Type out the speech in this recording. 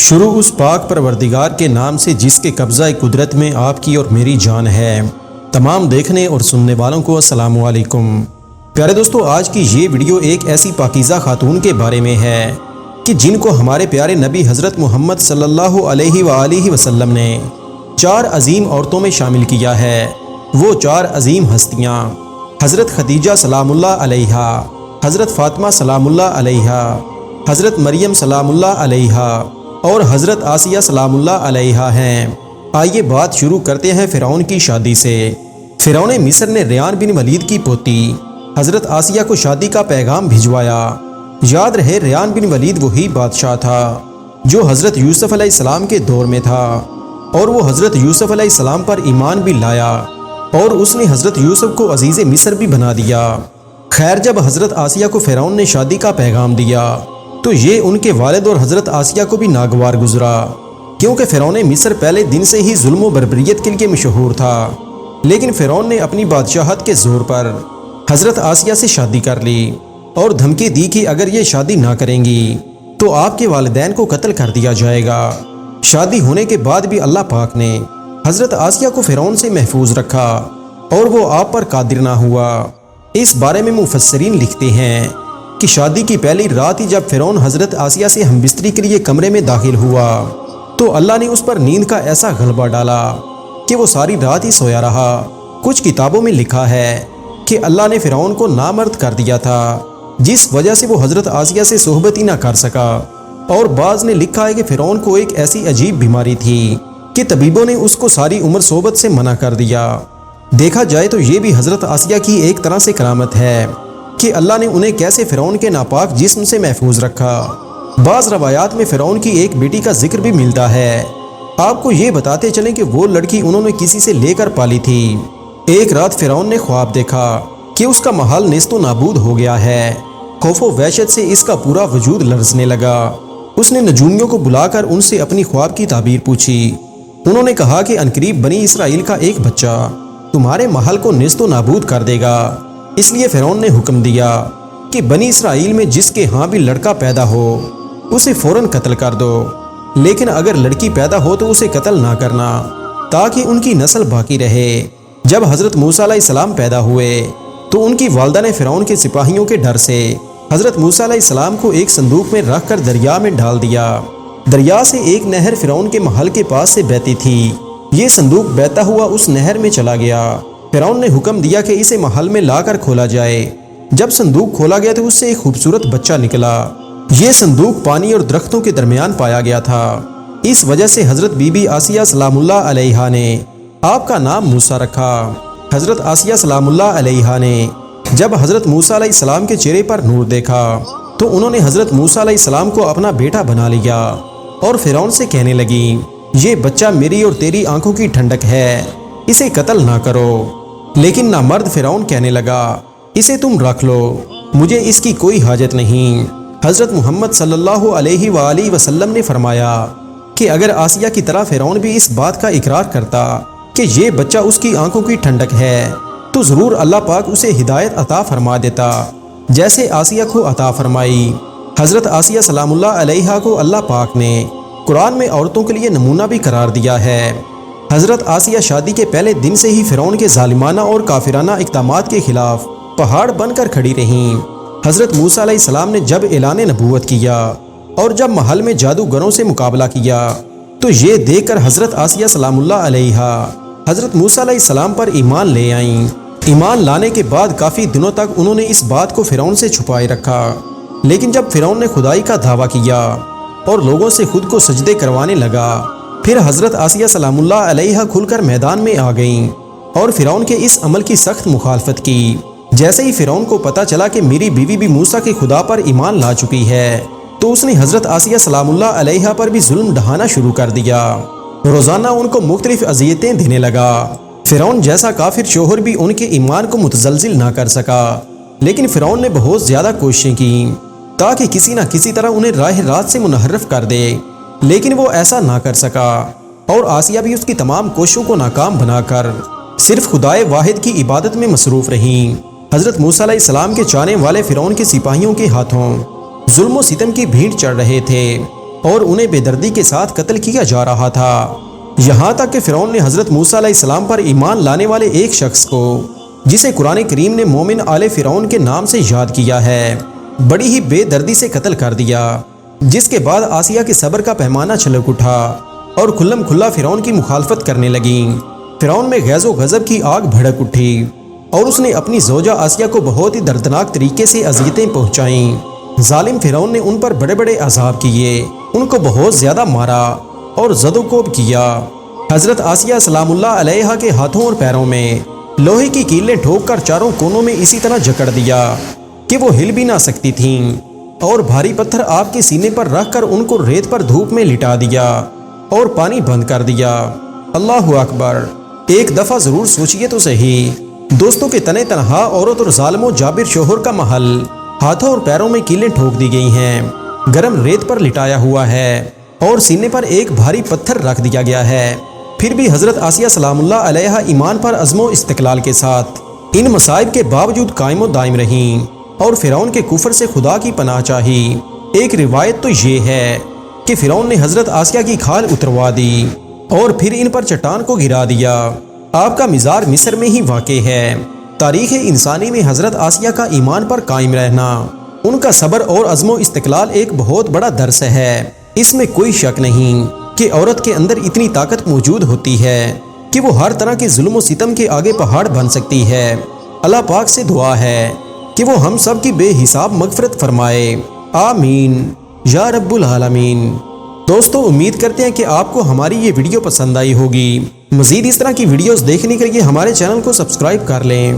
شروع اس پاک پروردگار کے نام سے جس کے قبضہ قدرت میں آپ کی اور میری جان ہے۔ تمام دیکھنے اور سننے والوں کو السلام علیکم۔ پیارے دوستو، آج کی یہ ویڈیو ایک ایسی پاکیزہ خاتون کے بارے میں ہے کہ جن کو ہمارے پیارے نبی حضرت محمد صلی اللہ علیہ وآلہ وسلم نے 4 عظیم عورتوں میں شامل کیا ہے۔ وہ 4 عظیم ہستیاں حضرت خدیجہ سلام اللہ علیہا، حضرت فاطمہ سلام اللہ علیہا، حضرت مریم سلام اللہ علیہا اور حضرت آسیہ سلام اللہ علیہا ہیں۔ آئیے بات شروع کرتے ہیں فرعون کی شادی سے۔ فرعون مصر نے ریان بن ولید کی پوتی حضرت آسیہ کو شادی کا پیغام بھجوایا۔ یاد رہے، ریان بن ولید وہی بادشاہ تھا جو حضرت یوسف علیہ السلام کے دور میں تھا، اور وہ حضرت یوسف علیہ السلام پر ایمان بھی لایا اور اس نے حضرت یوسف کو عزیز مصر بھی بنا دیا۔ خیر، جب حضرت آسیہ کو فرعون نے شادی کا پیغام دیا تو یہ ان کے والد اور حضرت آسیہ کو بھی ناگوار گزرا، کیونکہ فرعون مصر پہلے دن سے ہی ظلم و بربریت کے لیے مشہور تھا۔ لیکن فرعون نے اپنی بادشاہت کے زور پر حضرت آسیہ سے شادی کر لی اور دھمکی دی کہ اگر یہ شادی نہ کریں گی تو آپ کے والدین کو قتل کر دیا جائے گا۔ شادی ہونے کے بعد بھی اللہ پاک نے حضرت آسیہ کو فرعون سے محفوظ رکھا اور وہ آپ پر قادر نہ ہوا۔ اس بارے میں مفسرین لکھتے ہیں کہ شادی کی پہلی رات ہی جب فرعون حضرت آسیہ سے ہم بستری کے لیے کمرے میں داخل ہوا تو اللہ نے اس پر نیند کا ایسا غلبہ ڈالا کہ وہ ساری رات ہی سویا رہا۔ کچھ کتابوں میں لکھا ہے کہ اللہ نے فرعون کو نامرد کر دیا تھا، جس وجہ سے وہ حضرت آسیہ سے صحبت ہی نہ کر سکا، اور بعض نے لکھا ہے کہ فرعون کو ایک ایسی عجیب بیماری تھی کہ طبیبوں نے اس کو ساری عمر صحبت سے منع کر دیا۔ دیکھا جائے تو یہ بھی حضرت آسیہ کی ایک طرح سے کرامت ہے کہ اللہ نے انہیں کیسے فرعون کے ناپاک جسم سے محفوظ رکھا۔ بعض روایات میں فرعون کی ایک بیٹی کا ذکر بھی ملتا ہے۔ آپ کو یہ بتاتے چلیں کہ وہ لڑکی انہوں نے کسی سے لے کر پالی تھی۔ ایک رات فرعون نے خواب دیکھا کہ اس کا محل نیست و نابود ہو گیا ہے۔ خوف و وحشت سے اس کا پورا وجود لرزنے لگا۔ اس نے نجومیوں کو بلا کر ان سے اپنی خواب کی تعبیر پوچھی۔ انہوں نے کہا کہ عنقریب بنی اسرائیل کا ایک بچہ تمہارے محل کو نیست و نابود کر دے گا۔ اس لیے فرعون نے حکم دیا کہ بنی اسرائیل میں جس کے ہاں بھی لڑکا پیدا ہو اسے فوراً قتل کر دو، لیکن اگر لڑکی پیدا ہو تو اسے قتل نہ کرنا تاکہ ان کی نسل باقی رہے۔ جب حضرت موسیٰ علیہ السلام پیدا ہوئے تو ان کی والدہ نے فرعون کے سپاہیوں کے ڈر سے حضرت موسیٰ علیہ السلام کو ایک صندوق میں رکھ کر دریا میں ڈال دیا۔ دریا سے ایک نہر فرعون کے محل کے پاس سے بہتی تھی۔ یہ صندوق بہتا ہوا اس نہر میں چلا گیا۔ فرعون نے حکم دیا کہ اسے محل میں لا کر کھولا جائے۔ جب صندوق کھولا گیا تو اس سے ایک خوبصورت بچہ نکلا۔ یہ صندوق پانی اور درختوں کے درمیان پایا گیا تھا۔ اس وجہ سے حضرت بی بی آسیہ سلام اللہ علیہا نے آپ کا نام موسیٰ رکھا۔ حضرت آسیہ سلام اللہ علیہا نے جب حضرت موسیٰ علیہ السلام کے چہرے پر نور دیکھا تو انہوں نے حضرت موسیٰ علیہ السلام کو اپنا بیٹا بنا لیا اور فرعون سے کہنے لگی، یہ بچہ میری اور تیری آنکھوں کی ٹھنڈک ہے، اسے قتل نہ کرو۔ لیکن نامرد فرعون کہنے لگا، اسے تم رکھ لو، مجھے اس کی کوئی حاجت نہیں۔ حضرت محمد صلی اللہ علیہ وآلہ وسلم نے فرمایا کہ اگر آسیہ کی طرح فرعون بھی اس بات کا اقرار کرتا کہ یہ بچہ اس کی آنکھوں کی ٹھنڈک ہے تو ضرور اللہ پاک اسے ہدایت عطا فرما دیتا جیسے آسیہ کو عطا فرمائی۔ حضرت آسیہ سلام اللہ علیہا کو اللہ پاک نے قرآن میں عورتوں کے لیے نمونہ بھی قرار دیا ہے۔ حضرت آسیہ شادی کے پہلے دن سے ہی فرعون کے ظالمانہ اور کافرانہ اقدامات کے خلاف پہاڑ بن کر کھڑی رہیں۔ حضرت موسیٰ علیہ السلام نے جب اعلان نبوت کیا اور جب محل میں جادوگروں سے مقابلہ کیا تو یہ دیکھ کر حضرت آسیہ سلام اللہ علیہا حضرت موسیٰ علیہ السلام پر ایمان لے آئیں۔ ایمان لانے کے بعد کافی دنوں تک انہوں نے اس بات کو فرعون سے چھپائے رکھا، لیکن جب فرعون نے خدائی کا دعویٰ کیا اور لوگوں سے خود کو سجدے کروانے لگا، پھر حضرت آسیہ سلام اللہ علیہا کھل کر میدان میں آ گئیں اور فرعون کے اس عمل کی سخت مخالفت کی۔ جیسے ہی فرعون کو پتا چلا کہ میری بیوی بھی موسیٰ کے خدا پر ایمان لا چکی ہے تو اس نے حضرت آسیہ سلام اللہ علیہا پر بھی ظلم ڈھانا شروع کر دیا۔ روزانہ ان کو مختلف اذیتیں دینے لگا۔ فرعون جیسا کافر شوہر بھی ان کے ایمان کو متزلزل نہ کر سکا، لیکن فرعون نے بہت زیادہ کوششیں کی تاکہ کسی نہ کسی طرح انہیں راہ راست سے منحرف کر دے، لیکن وہ ایسا نہ کر سکا، اور آسیہ بھی اس کی تمام کوششوں کو ناکام بنا کر صرف خدائے واحد کی عبادت میں مصروف رہیں۔ حضرت موسیٰ علیہ السلام کے چاہنے والے فرعون کے سپاہیوں کے ہاتھوں ظلم و ستم کی بھیڑ چڑھ رہے تھے۔ اور انہیں بے دردی کے ساتھ قتل کیا جا رہا تھا، یہاں تک کہ فرعون نے حضرت موسیٰ علیہ السلام پر ایمان لانے والے ایک شخص کو، جسے قرآن کریم نے مومن آل فرعون کے نام سے یاد کیا ہے، بڑی ہی بے دردی سے قتل کر دیا، جس کے بعد آسیہ کے صبر کا پیمانہ چھلک اٹھا اور کھلم کھلا فرعون کی مخالفت کرنے لگیں۔ فرعون میں غیظ و غضب کی آگ بھڑک اٹھی اور اس نے اپنی زوجہ آسیہ کو بہت ہی دردناک طریقے سے اذیتیں پہنچائیں۔ ظالم فرعون نے ان پر بڑے بڑے عذاب کیے، ان کو بہت زیادہ مارا اور زد و کوب کیا۔ حضرت آسیہ سلام اللہ علیہا کے ہاتھوں اور پیروں میں لوہے کی کیلیں ٹھوک کر چاروں کونوں میں اسی طرح جکڑ دیا کہ وہ ہل بھی نہ سکتی تھیں، اور بھاری پتھر آپ کے سینے پر رکھ کر ان کو ریت پر دھوپ میں لٹا دیا اور پانی بند کر دیا۔ اللہ اکبر! ایک دفعہ ضرور سوچئے تو صحیح، دوستوں کے تنے تنہا عورت اور ظالم و جابر شوہر کا محل، ہاتھوں اور پیروں میں کیلیں ٹھوک دی گئی ہیں، گرم ریت پر لٹایا ہوا ہے اور سینے پر ایک بھاری پتھر رکھ دیا گیا ہے، پھر بھی حضرت آسیہ سلام اللہ علیہا ایمان پر عزم و استقلال کے ساتھ ان مصائب کے باوجود قائم و دائم رہیں اور فرعون کے کفر سے خدا کی پناہ چاہی۔ ایک روایت تو یہ ہے کہ فرعون نے حضرت آسیہ کی کھال اتروا دی اور پھر ان پر چٹان کو گرا دیا۔ آپ کا مزار مصر میں ہی واقع ہے۔ تاریخ انسانی میں حضرت آسیہ کا ایمان پر قائم رہنا، ان کا صبر اور عزم و استقلال ایک بہت بڑا درس ہے۔ اس میں کوئی شک نہیں کہ عورت کے اندر اتنی طاقت موجود ہوتی ہے کہ وہ ہر طرح کے ظلم و ستم کے آگے پہاڑ بن سکتی ہے۔ اللہ پاک سے دعا ہے کہ وہ ہم سب کی بے حساب مغفرت فرمائے، آمین یا رب العالمین۔ دوستو، امید کرتے ہیں کہ آپ کو ہماری یہ ویڈیو پسند آئی ہوگی۔ مزید اس طرح کی ویڈیوز دیکھنے کے لیے ہمارے چینل کو سبسکرائب کر لیں۔